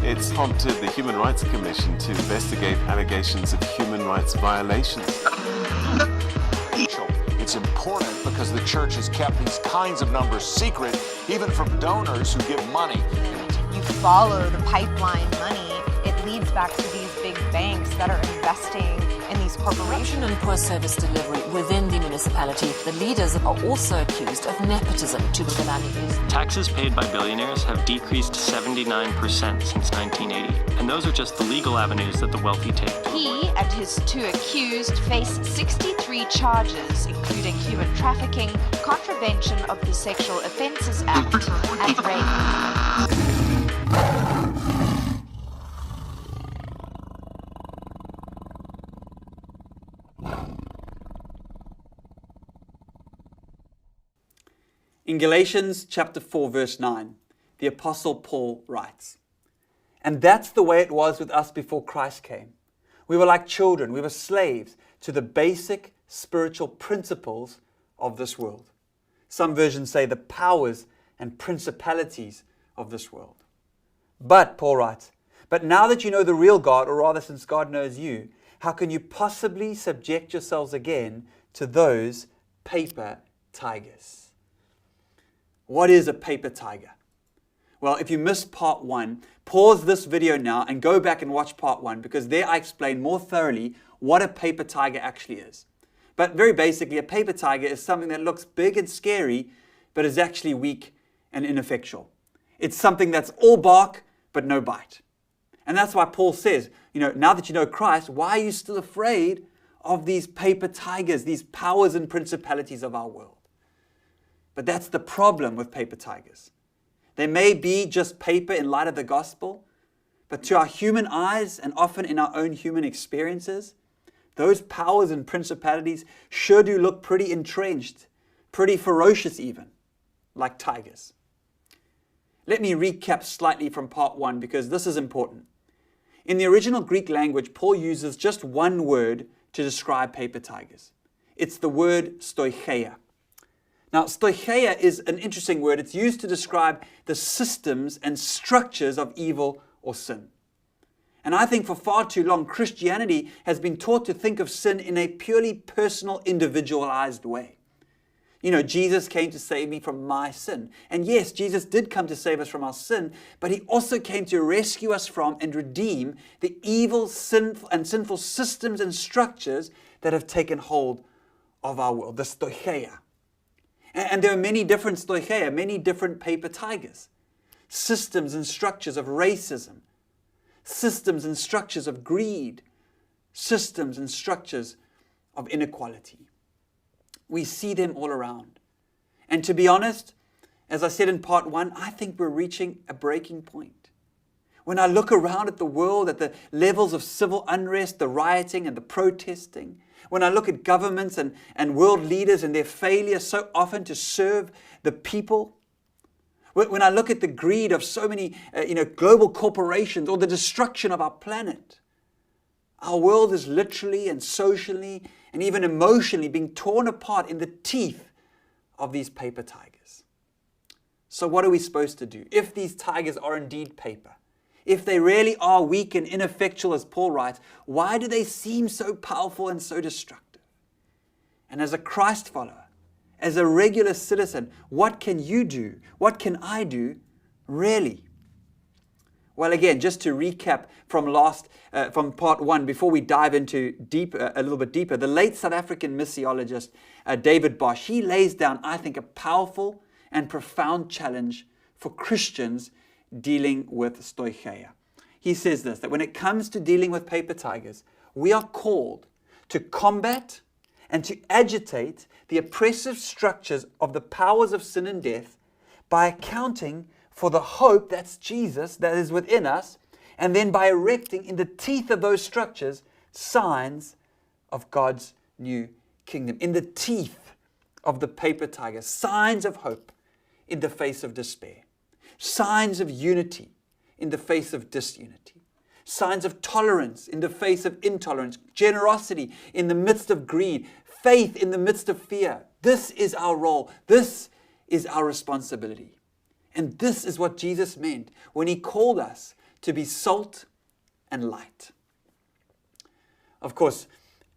It's prompted the Human Rights Commission to investigate allegations of human rights violations. It's important because the church has kept these kinds of numbers secret, even from donors who give money. You follow the pipeline money, it leads back to these big banks that are investing in these corporations. And poor service delivery within the municipality. The leaders are also accused of nepotism to the Belanis. Taxes paid by billionaires have decreased 79% since 1980. And those are just the legal avenues that the wealthy take. He and his two accused face 63 charges, including human trafficking, contravention of the Sexual Offences Act, and rape. In Galatians chapter 4, verse 9, the Apostle Paul writes, "And that's the way it was with us before Christ came. We were like children. We were slaves to the basic spiritual principles of this world." Some versions say the powers and principalities of this world. But, Paul writes, "But now that you know the real God, or rather since God knows you, how can you possibly subject yourselves again to those paper tigers?" What is a paper tiger? Well, if you missed part 1, pause this video now and go back and watch part 1, because there I explain more thoroughly what a paper tiger actually is. But very basically, a paper tiger is something that looks big and scary, but is actually weak and ineffectual. It's something that's all bark, but no bite. And that's why Paul says, now that you know Christ, why are you still afraid of these paper tigers, these powers and principalities of our world? But that's the problem with paper tigers. They may be just paper in light of the gospel, but to our human eyes and often in our own human experiences, those powers and principalities sure do look pretty entrenched, pretty ferocious even, like tigers. Let me recap slightly from part 1 because this is important. In the original Greek language, Paul uses just one word to describe paper tigers. It's the word stoicheia. Now, stoicheia is an interesting word. It's used to describe the systems and structures of evil or sin. And I think for far too long, Christianity has been taught to think of sin in a purely personal, individualized way. Jesus came to save me from my sin. And yes, Jesus did come to save us from our sin, but he also came to rescue us from and redeem the evil, sinful systems and structures that have taken hold of our world, the stoicheia. And there are many different stoicheia, many different paper tigers. Systems and structures of racism, systems and structures of greed, systems and structures of inequality. We see them all around. And to be honest, as I said in part 1, I think we're reaching a breaking point. When I look around at the world, at the levels of civil unrest, the rioting and the protesting, when I look at governments and world leaders and their failure so often to serve the people, when I look at the greed of so many global corporations or the destruction of our planet, our world is literally and socially and even emotionally being torn apart in the teeth of these paper tigers. So what are we supposed to do? If these tigers are indeed paper, if they really are weak and ineffectual, as Paul writes, why do they seem so powerful and so destructive? And as a Christ follower, as a regular citizen, what can you do? What can I do, really? Well, again, just to recap from part 1, before we dive into a little bit deeper, the late South African missiologist David Bosch, he lays down, I think, a powerful and profound challenge for Christians dealing with stoicheia. He says this, that when it comes to dealing with paper tigers, we are called to combat and to agitate the oppressive structures of the powers of sin and death by accounting for the hope, that's Jesus, that is within us, and then by erecting in the teeth of those structures signs of God's new kingdom, in the teeth of the paper tiger, signs of hope in the face of despair. Signs of unity in the face of disunity. Signs of tolerance in the face of intolerance. Generosity in the midst of greed. Faith in the midst of fear. This is our role. This is our responsibility. And this is what Jesus meant when he called us to be salt and light. Of course,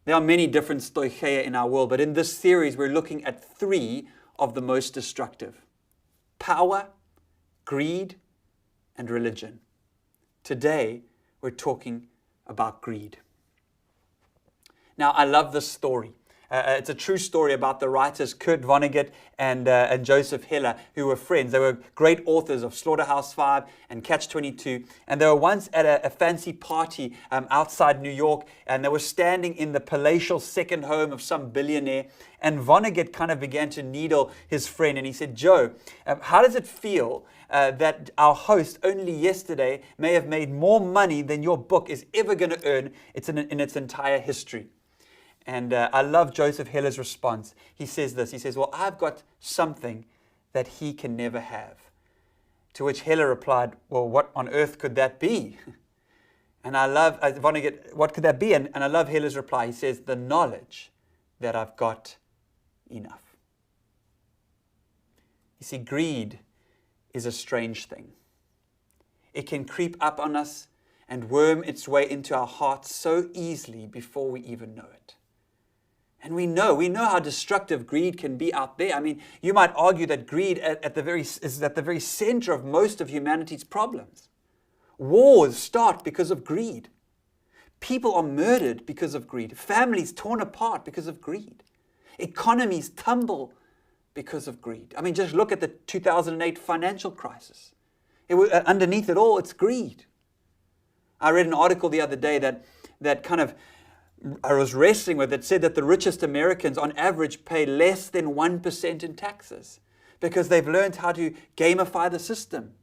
there are many different stoicheia in our world, but in this series we're looking at 3 of the most destructive: power, greed, and religion. Today we're talking about greed. Now, I love this story. It's a true story about the writers Kurt Vonnegut and Joseph Heller, who were friends. They were great authors of Slaughterhouse-Five and Catch-22. And they were once at a fancy party outside New York, and they were standing in the palatial second home of some billionaire. And Vonnegut kind of began to needle his friend, and he said, "Joe, how does it feel that our host only yesterday may have made more money than your book is ever going to earn in its entire history?" And I love Joseph Heller's response. He says this. He says, "Well, I've got something that he can never have." To which Heller replied, "Well, what on earth could that be?" And I love Vonnegut, "What could that be?" And I love Heller's reply. He says, "The knowledge that I've got enough." You see, greed is a strange thing. It can creep up on us and worm its way into our hearts so easily before we even know it. And we know how destructive greed can be out there. I mean, you might argue that greed is at the very center of most of humanity's problems. Wars start because of greed. People are murdered because of greed. Families torn apart because of greed. Economies tumble because of greed. I mean, just look at the 2008 financial crisis. Underneath it all, it's greed. I read an article the other day that kind of I was wrestling with. It said that the richest Americans on average pay less than 1% in taxes because they've learned how to gamify the system.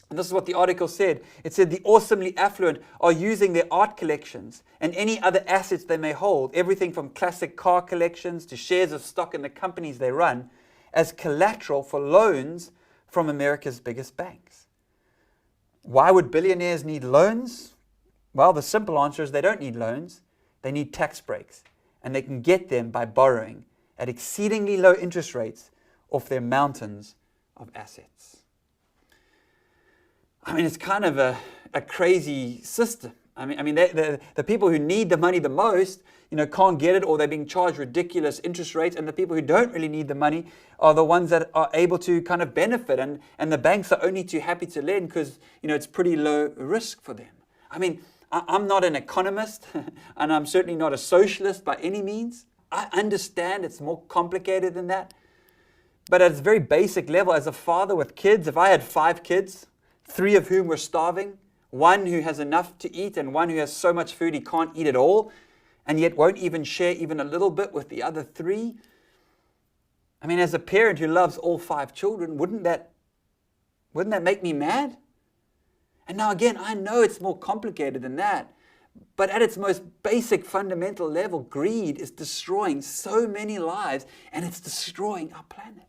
And this is what the article said. It said the awesomely affluent are using their art collections and any other assets they may hold, everything from classic car collections to shares of stock in the companies they run, as collateral for loans from America's biggest banks. Why would billionaires need loans? Well, the simple answer is they don't need loans. They need tax breaks, and they can get them by borrowing at exceedingly low interest rates off their mountains of assets. I mean, it's kind of a crazy system. I mean, the people who need the money the most, can't get it, or they're being charged ridiculous interest rates, and the people who don't really need the money are the ones that are able to kind of benefit, and the banks are only too happy to lend because, it's pretty low risk for them. I mean, I'm not an economist, and I'm certainly not a socialist by any means. I understand it's more complicated than that. But at its very basic level, as a father with kids, if I had 5 kids, 3 of whom were starving, 1 who has enough to eat and 1 who has so much food he can't eat at all, and yet won't even share even a little bit with the other 3. I mean, as a parent who loves all 5 children, wouldn't that make me mad? And now again, I know it's more complicated than that, but at its most basic fundamental level, greed is destroying so many lives, and it's destroying our planet.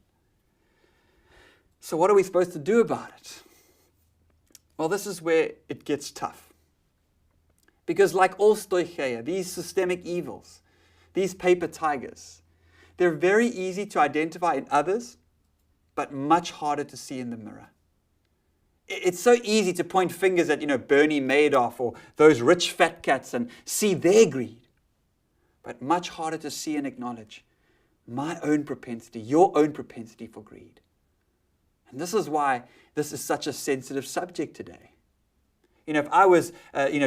So what are we supposed to do about it? Well, this is where it gets tough. Because like all stoicheia, these systemic evils, these paper tigers, they're very easy to identify in others, but much harder to see in the mirror. It's so easy to point fingers at, Bernie Madoff or those rich fat cats and see their greed, but much harder to see and acknowledge my own propensity, your own propensity for greed. And this is why this is such a sensitive subject today. If I was,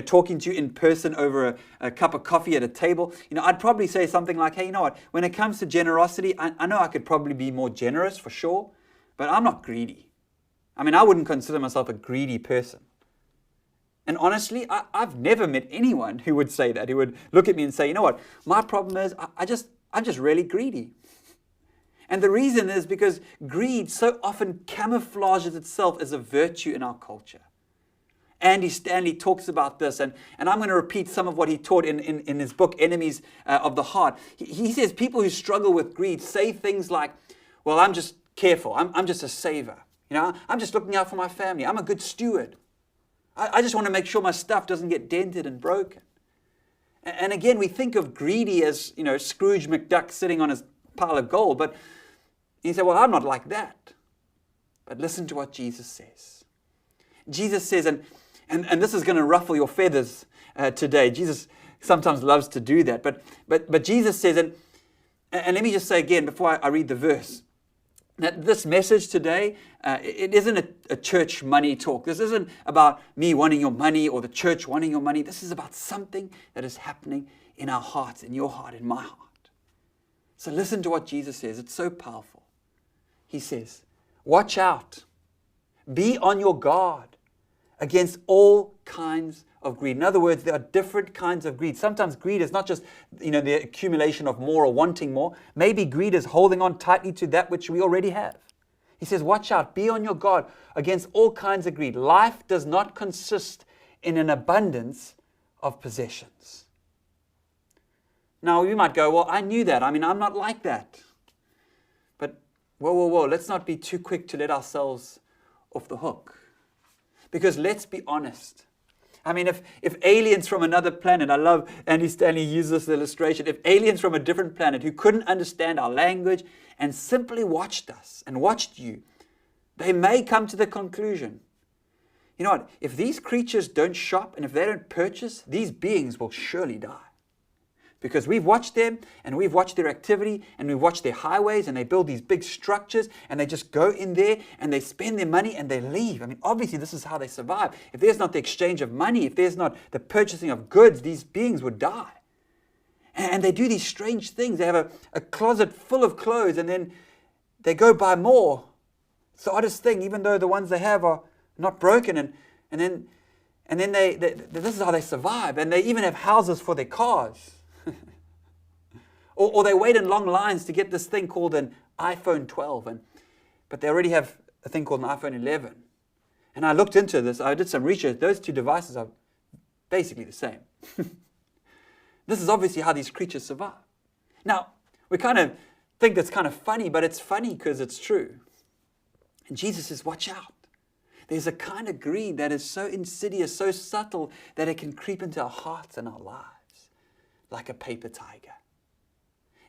talking to you in person over a cup of coffee at a table, I'd probably say something like, hey, you know what, when it comes to generosity, I know I could probably be more generous for sure, but I'm not greedy. I mean, I wouldn't consider myself a greedy person. And honestly, I've never met anyone who would say that, who would look at me and say, you know what, my problem is I'm just really greedy. And the reason is because greed so often camouflages itself as a virtue in our culture. Andy Stanley talks about this, and I'm going to repeat some of what he taught in his book, Enemies of the Heart. He says people who struggle with greed say things like, well, I'm just careful, I'm just a saver. I'm just looking out for my family. I'm a good steward. I just want to make sure my stuff doesn't get dented and broken. And again, we think of greedy as, Scrooge McDuck sitting on his pile of gold. But you say, well, I'm not like that. But listen to what Jesus says. Jesus says, and And this is going to ruffle your feathers today. Jesus sometimes loves to do that. But Jesus says, and let me just say again before I read the verse, that this message today, it isn't a church money talk. This isn't about me wanting your money or the church wanting your money. This is about something that is happening in our hearts, in your heart, in my heart. So listen to what Jesus says. It's so powerful. He says, watch out. Be on your guard against all kinds of greed. In other words, there are different kinds of greed. Sometimes greed is not just, the accumulation of more or wanting more. Maybe greed is holding on tightly to that which we already have. He says, watch out, be on your guard against all kinds of greed. Life does not consist in an abundance of possessions. Now, you might go, well, I knew that. I'm not like that. But, whoa, let's not be too quick to let ourselves off the hook. Because let's be honest. If aliens from another planet, I love Andy Stanley uses this illustration, if aliens from a different planet who couldn't understand our language and simply watched us and watched you, they may come to the conclusion, you know what, if these creatures don't shop and if they don't purchase, these beings will surely die. Because we've watched them and we've watched their activity and we've watched their highways and they build these big structures and they just go in there and they spend their money and they leave. Obviously this is how they survive. If there's not the exchange of money, if there's not the purchasing of goods, these beings would die. And they do these strange things. They have a closet full of clothes and then they go buy more. It's the oddest thing, even though the ones they have are not broken. And then this is how they survive. And they even have houses for their cars. Or they wait in long lines to get this thing called an iPhone 12, but they already have a thing called an iPhone 11. And I looked into this, I did some research, those two devices are basically the same. This is obviously how these creatures survive. Now, we kind of think that's kind of funny, but it's funny because it's true. And Jesus says, watch out. There's a kind of greed that is so insidious, so subtle, that it can creep into our hearts and our lives like a paper tiger.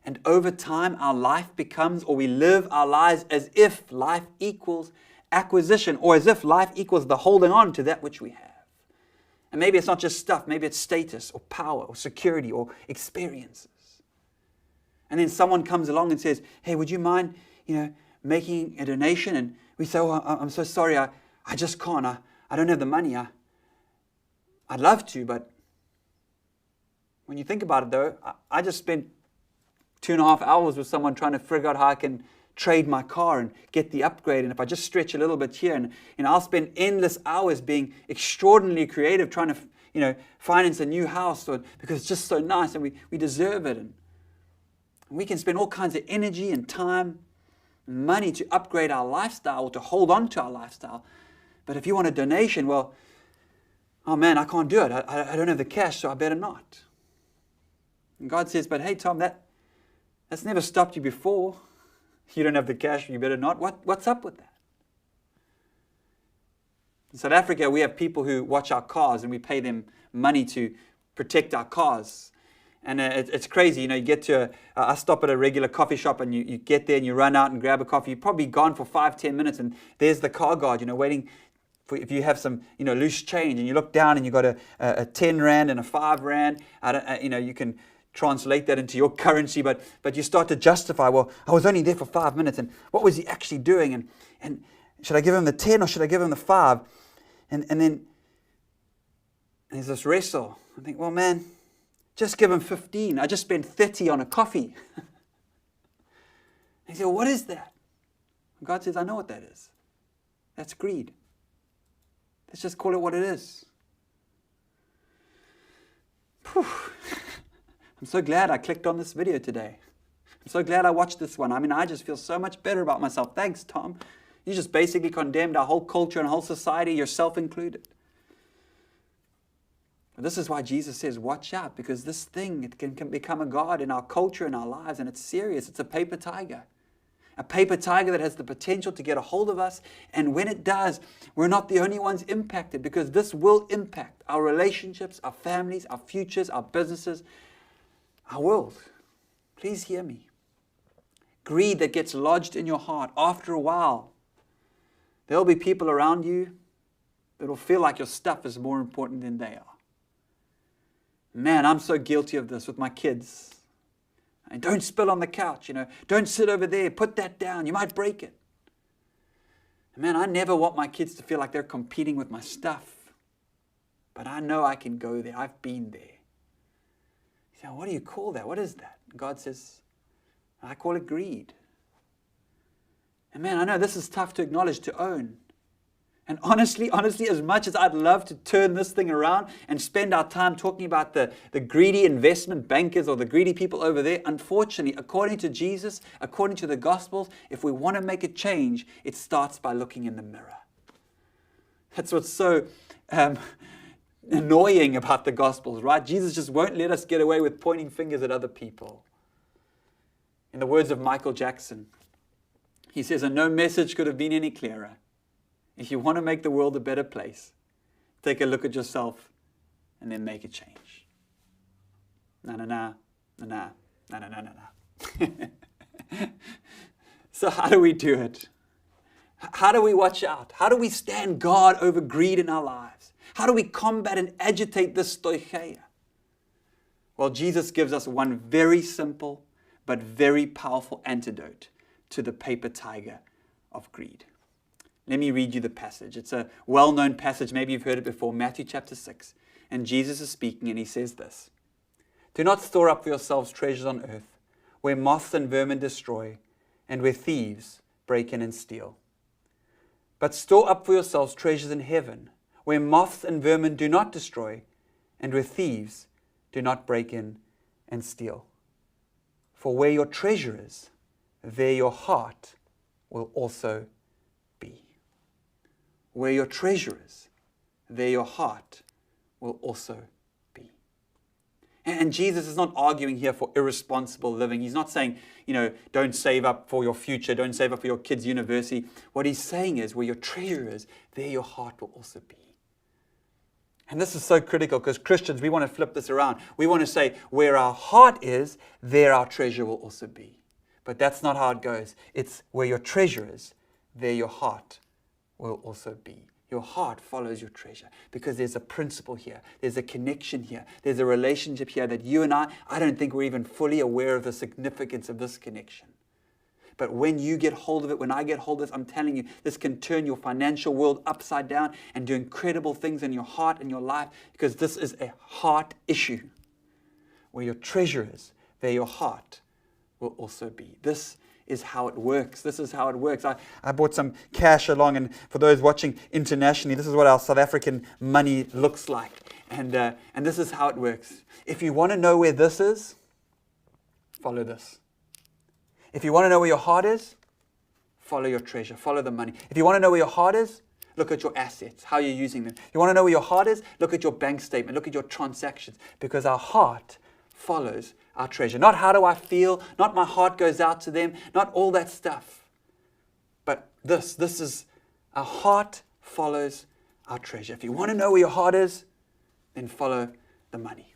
And over time, our life becomes, or we live our lives as if life equals acquisition, or as if life equals the holding on to that which we have. And maybe it's not just stuff, maybe it's status, or power, or security, or experiences. And then someone comes along and says, hey, would you mind, making a donation? And we say, oh, I'm so sorry, I just can't, I don't have the money, I'd love to, but when you think about it though, I just spent 2.5 hours with someone trying to figure out how I can trade my car and get the upgrade. And if I just stretch a little bit here, and I'll spend endless hours being extraordinarily creative, trying to, finance a new house, because it's just so nice and we deserve it. And we can spend all kinds of energy and time and money to upgrade our lifestyle or to hold on to our lifestyle. But if you want a donation, well, oh man, I can't do it. I don't have the cash, so I better not. And God says, but hey, Tom, that's never stopped you before. You don't have the cash, you better not. What's up with that? In South Africa, we have people who watch our cars and we pay them money to protect our cars. And it's crazy, you get to, I stop at a regular coffee shop and you get there and you run out and grab a coffee. You're probably gone for 5-10 minutes and there's the car guard, waiting for if you have some, loose change, and you look down and you got a 10 Rand and a 5 Rand. You can translate that into your currency, but you start to justify, well, I was only there for 5 minutes, and what was he actually doing? And should I give him the 10 or should I give him the 5? And then there's this wrestle. I think, well, man, just give him 15. I just spent 30 on a coffee. He said, well, what is that? And God says, I know what that is. That's greed. Let's just call it what it is. Whew. I'm so glad I clicked on this video today. I'm so glad I watched this one. I just feel so much better about myself. Thanks, Tom. You just basically condemned our whole culture and whole society, yourself included. But this is why Jesus says, watch out, because this thing, it can become a god in our culture and our lives, and it's serious. It's a paper tiger. A paper tiger that has the potential to get a hold of us. And when it does, we're not the only ones impacted, because this will impact our relationships, our families, our futures, our businesses, our world. Please hear me. Greed that gets lodged in your heart, after a while, there'll be people around you, It'll feel like your stuff is more important than they are. Man, I'm so guilty of this with my kids. And don't spill on the couch, Don't sit over there. Put that down. You might break it. And man, I never want my kids to feel like they're competing with my stuff. But I know I can go there. I've been there. You say, what do you call that? What is that? God says, I call it greed. And man, I know this is tough to acknowledge, to own. And honestly, as much as I'd love to turn this thing around and spend our time talking about the greedy investment bankers or the greedy people over there, unfortunately, according to Jesus, according to the Gospels, if we want to make a change, it starts by looking in the mirror. That's what's so annoying about the Gospels, right? Jesus just won't let us get away with pointing fingers at other people. In the words of Michael Jackson, he says, and no message could have been any clearer. If you want to make the world a better place, take a look at yourself and then make a change. So how do we do it? How do we watch out? How do we stand guard over greed in our lives? How do we combat and agitate this stoicheia? Well, Jesus gives us one very simple but very powerful antidote to the paper tiger of greed. Let me read you the passage. It's a well-known passage. Maybe you've heard it before. Matthew chapter 6. And Jesus is speaking and he says this. Do not store up for yourselves treasures on earth, where moths and vermin destroy, and where thieves break in and steal. But store up for yourselves treasures in heaven, where moths and vermin do not destroy, and where thieves do not break in and steal. For where your treasure is, there your heart will also be. Where your treasure is, there your heart will also be. And Jesus is not arguing here for irresponsible living. He's not saying, don't save up for your future, don't save up for your kids' university. What he's saying is, where your treasure is, there your heart will also be. And this is so critical because Christians, we want to flip this around. We want to say, where our heart is, there our treasure will also be. But that's not how it goes. It's where your treasure is, there your heart will also be. Your heart follows your treasure because there's a principle here. There's a connection here. There's a relationship here that you and I don't think we're even fully aware of the significance of this connection. But when you get hold of it, when I get hold of this, I'm telling you, this can turn your financial world upside down and do incredible things in your heart and your life because this is a heart issue. Where your treasure is, there your heart will also be. This is how it works. This is how it works. I brought some cash along, and for those watching internationally, this is what our South African money looks like. And this is how it works. If you want to know where this is, follow this. If you want to know where your heart is, follow your treasure, follow the money. If you want to know where your heart is, look at your assets, how you're using them. If you want to know where your heart is, look at your bank statement, look at your transactions, because our heart follows our treasure. Not how do I feel, not my heart goes out to them, not all that stuff. But this is our heart follows our treasure. If you want to know where your heart is, then follow the money.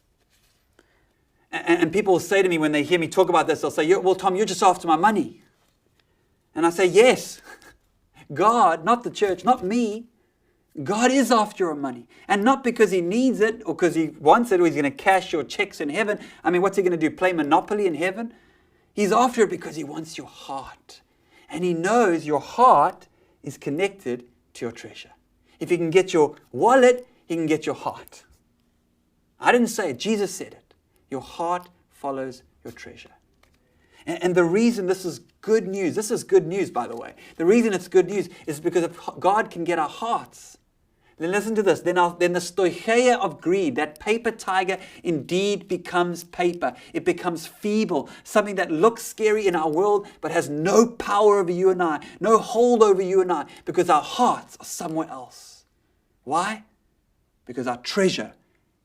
And people will say to me when they hear me talk about this, they'll say, well, Tom, you're just after my money. And I say, yes, God, not the church, not me. God is after your money. And not because he needs it or because he wants it or he's going to cash your checks in heaven. I mean, what's he going to do? Play Monopoly in heaven? He's after it because he wants your heart. And he knows your heart is connected to your treasure. If he can get your wallet, he can get your heart. I didn't say it. Jesus said it. Your heart follows your treasure. And the reason this is good news, this is good news, by the way. The reason it's good news is because if God can get our hearts, then listen to this, then the stoicheia of greed, that paper tiger, indeed becomes paper. It becomes feeble, something that looks scary in our world, but has no power over you and I, no hold over you and I, because our hearts are somewhere else. Why? Because our treasure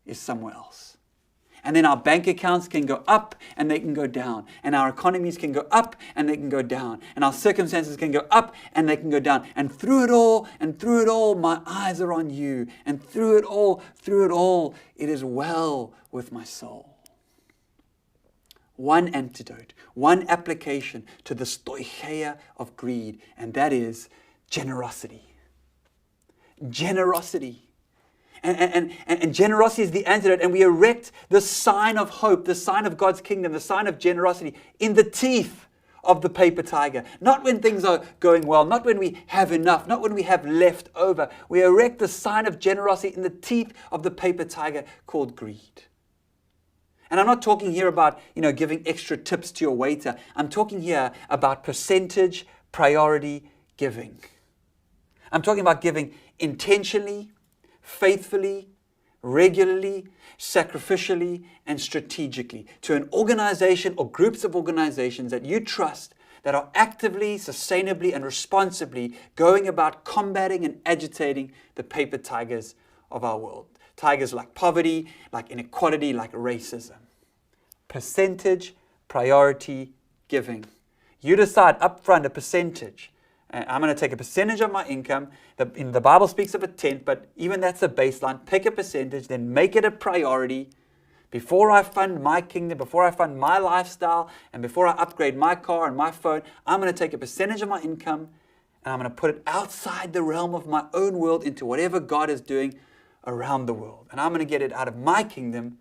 is somewhere else. And then our bank accounts can go up and they can go down. And our economies can go up and they can go down. And our circumstances can go up and they can go down. And through it all, my eyes are on you. And through it all, it is well with my soul. One antidote, one application to the stoicheia of greed, and that is generosity. generosity. And generosity is the antidote. And we erect the sign of hope, the sign of God's kingdom, the sign of generosity in the teeth of the paper tiger. Not when things are going well, not when we have enough, not when we have left over. We erect the sign of generosity in the teeth of the paper tiger called greed. And I'm not talking here about, giving extra tips to your waiter. I'm talking here about percentage, priority giving. I'm talking about giving intentionally, faithfully, regularly, sacrificially, and strategically to an organization or groups of organizations that you trust that are actively, sustainably, and responsibly going about combating and agitating the paper tigers of our world. Tigers like poverty, like inequality, like racism. Percentage, priority, giving. You decide upfront a percentage. I'm going to take a percentage of my income. The Bible speaks of a tenth, but even that's a baseline. Pick a percentage, then make it a priority. Before I fund my kingdom, before I fund my lifestyle, and before I upgrade my car and my phone, I'm going to take a percentage of my income and I'm going to put it outside the realm of my own world into whatever God is doing around the world. And I'm going to get it out of my kingdom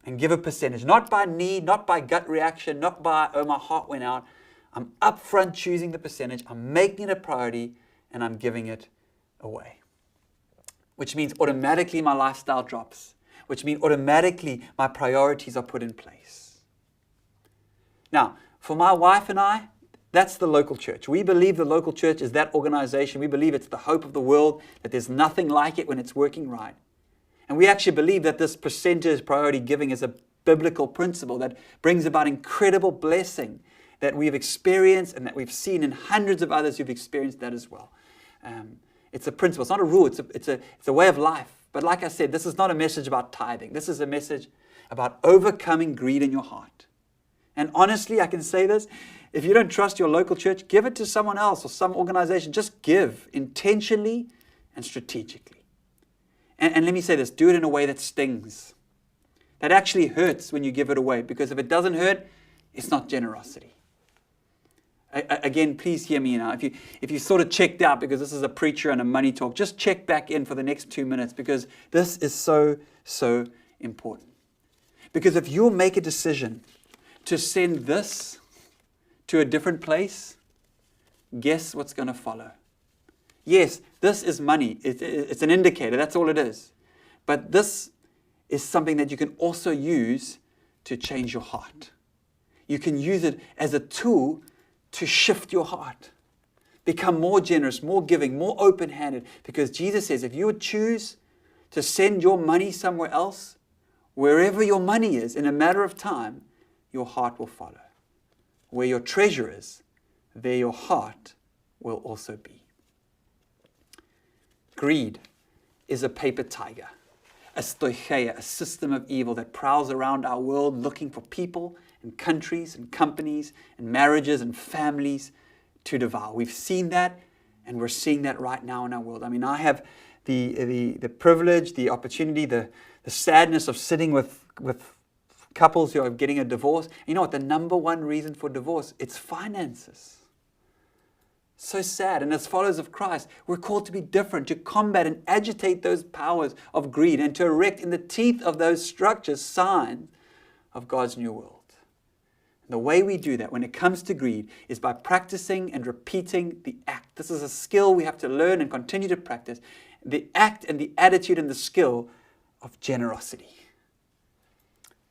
and give a percentage. Not by need, not by gut reaction, not by, oh, my heart went out. I'm upfront choosing the percentage. I'm making it a priority and I'm giving it away. Which means automatically my lifestyle drops. Which means automatically my priorities are put in place. Now, for my wife and I, that's the local church. We believe the local church is that organization. We believe it's the hope of the world, that there's nothing like it when it's working right. And we actually believe that this percentage priority giving is a biblical principle that brings about incredible blessing that we've experienced and that we've seen in hundreds of others who've experienced that as well. It's a principle. It's not a rule. It's a way of life. But like I said, this is not a message about tithing. This is a message about overcoming greed in your heart. And honestly, I can say this. If you don't trust your local church, give it to someone else or some organization. Just give intentionally and strategically. And let me say this. Do it in a way that stings. That actually hurts when you give it away. Because if it doesn't hurt, it's not generosity. Again, please hear me now. If you sort of checked out because this is a preacher and a money talk, just check back in for the next 2 minutes because this is so, so important. Because if you'll make a decision to send this to a different place, guess what's going to follow? Yes, this is money. It's an indicator. That's all it is. But this is something that you can also use to change your heart. You can use it as a tool to shift your heart. Become more generous, more giving, more open-handed. Because Jesus says if you would choose to send your money somewhere else, wherever your money is, in a matter of time, your heart will follow. Where your treasure is, there your heart will also be. Greed is a paper tiger, a stoicheia, a system of evil that prowls around our world looking for people and countries and companies and marriages and families to devour. We've seen that and we're seeing that right now in our world. I mean, I have the privilege, the opportunity, the sadness of sitting with couples who are getting a divorce. You know what? The number one reason for divorce, it's finances. So sad. And as followers of Christ, we're called to be different, to combat and agitate those powers of greed and to erect in the teeth of those structures signs of God's new world. And the way we do that when it comes to greed is by practicing and repeating the act. This is a skill we have to learn and continue to practice. The act and the attitude and the skill of generosity.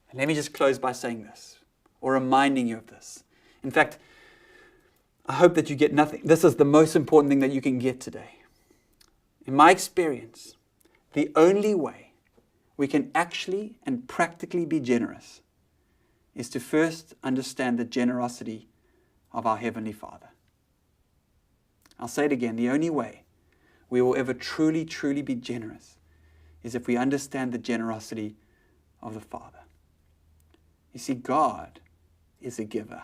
And let me just close by saying this, or reminding you of this. In fact, I hope that you get nothing. This is the most important thing that you can get today. In my experience, the only way we can actually and practically be generous is to first understand the generosity of our Heavenly Father. I'll say it again. The only way we will ever truly, truly be generous is if we understand the generosity of the Father. You see, God is a giver.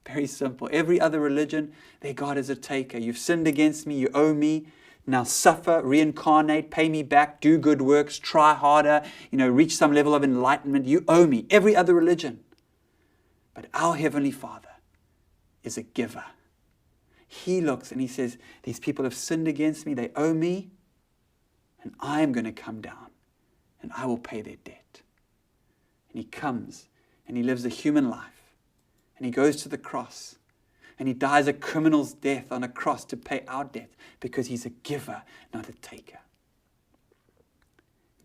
Very simple. Every other religion, their God is a taker. You've sinned against me, you owe me. Now suffer, reincarnate, pay me back, do good works, try harder, reach some level of enlightenment. You owe me. Every other religion. But our Heavenly Father is a giver. He looks and he says, these people have sinned against me, they owe me, and I am going to come down and I will pay their debt. And he comes and he lives a human life and he goes to the cross and he dies a criminal's death on a cross to pay our debt because he's a giver, not a taker.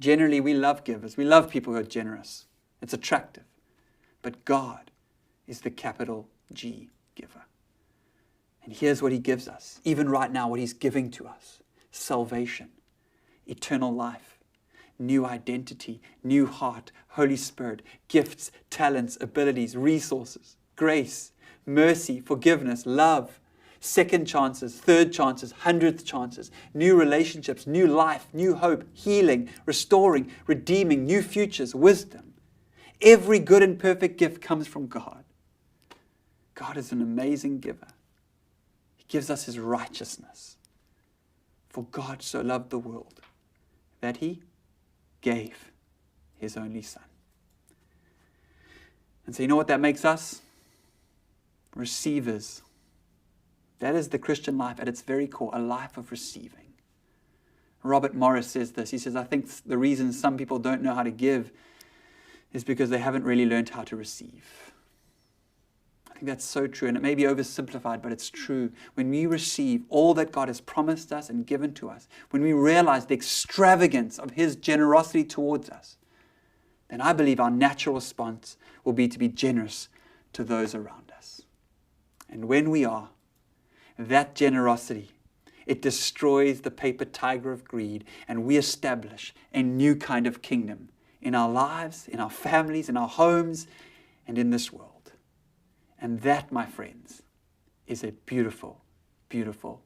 Generally, we love givers. We love people who are generous. It's attractive. But God is the capital G giver. And here's what he gives us, even right now, what he's giving to us: salvation, eternal life, new identity, new heart, Holy Spirit, gifts, talents, abilities, resources, grace, mercy, forgiveness, love, second chances, third chances, 100th chances, new relationships, new life, new hope, healing, restoring, redeeming, new futures, wisdom. Every good and perfect gift comes from God. God is an amazing giver. He gives us his righteousness. For God so loved the world that he gave his only Son. And so you know what that makes us? Receivers. That is the Christian life at its very core, a life of receiving. Robert Morris says this. He says, I think the reason some people don't know how to give is because they haven't really learned how to receive. I think that's so true, and it may be oversimplified, but it's true. When we receive all that God has promised us and given to us, when we realize the extravagance of his generosity towards us, then I believe our natural response will be to be generous to those around us. And when we are, that generosity, it destroys the paper tiger of greed, and we establish a new kind of kingdom in our lives, in our families, in our homes, and in this world. And that, my friends, is a beautiful, beautiful